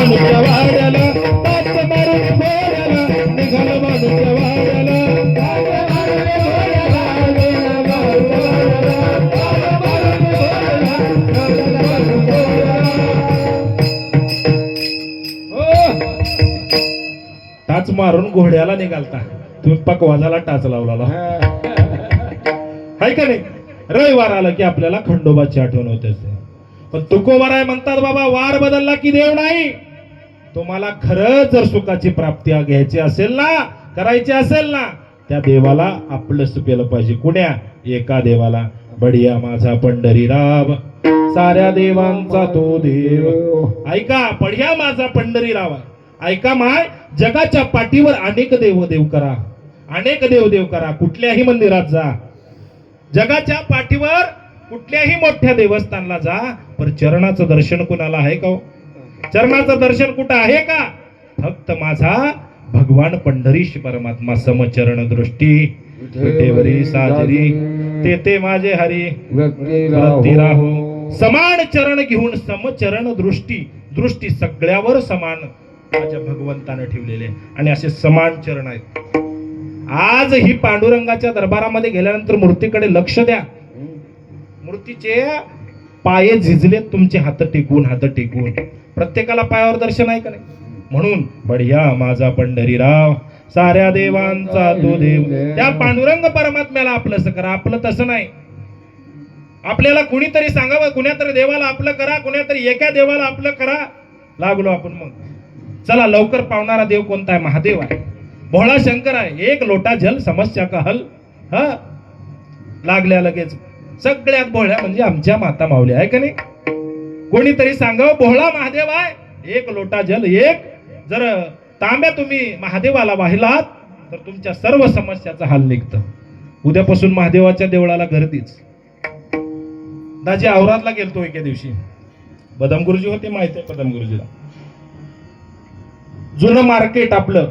माणूसच्या वाड्याला टाच मारून घोड्याला निघाला माणूसच्या वाड्याला टाच मारून घोड्याला गेला माणूसच्या वाड्याला. टाच मारून घोड्याला निघालता तुम्ही पकवाजाला टाच लावला हाय का नाही. रविवार आला की आपल्याला खंडोबाची आठवण होते पण तुकोबाराय म्हणतात बाबा वार बदलला की देव नाही. तुम्हाला खरंच जर सुखाची प्राप्ती घ्यायची असेल ना करायची असेल ना त्या देवाला आपलंच केलं पाहिजे. कुण्या एका देवाला बढिया माझा पंढरीराव साऱ्या देवांचा तो देव. ऐका बढिया माझा पंढरीराव ऐका माय जगाच्या पाठीवर अनेक देव करा अनेक देव करा. कुठल्याही मंदिरात जा जगाच्या पाठीवर कुठल्याही मोठ्या देवस्थानला जा पण चरणाचं दर्शन कुणाला आहे का. चरणाचं दर्शन कुठं आहे का. फक्त माझा भगवान पंढरीश परमात्मा समचरण दृष्टी विटेवरी साजरी तेथे माझे हरी वृत्ती राहो. समान चरण घेऊन समचरण दृष्टी सगळ्यावर समान माझ्या भगवंताने ठेवलेले आणि असे समान चरण आहेत. आज ही पांडुरंगाच्या दरबारामध्ये गेल्यानंतर मूर्तीकडे लक्ष द्या. मूर्तीचे पाये झिजले तुमचे हात टेकून प्रत्येकाला पायावर दर्शन आहे का नाही. म्हणून बढिया माझा पंढरीराव साऱ्या देवांचा तो देव. त्या पांडुरंग परमात्म्याला आपलंच करा. आपलं तसं नाही. आपल्याला कुणीतरी सांगावं कुण्यातरी देवाला आपलं करा कुण्यातरी एका देवाला आपलं करा लागलो आपण. मग चला लवकर पावणारा देव कोणता आहे. महादेव आहे. भोळा शंकर आहे. एक लोटा जल समस्या का हल. हा लागल्या लगेच सगळ्यात भोळ्या म्हणजे आमच्या माता माऊली आहे का नाही. कोणीतरी सांगावं भोळा महादेव आहे. एक लोटा जल एक जर तांब्या तुम्ही महादेवाला वाहिलात तर तुमच्या सर्व समस्याचा हल निघतं. उद्यापासून महादेवाच्या देवळाला गर्दीच. दाजी औरातला गेलतो एके दिवशी. बदम गुरुजी होते माहिती आहे. बदम गुरुजीला जुनं मार्केट आपलं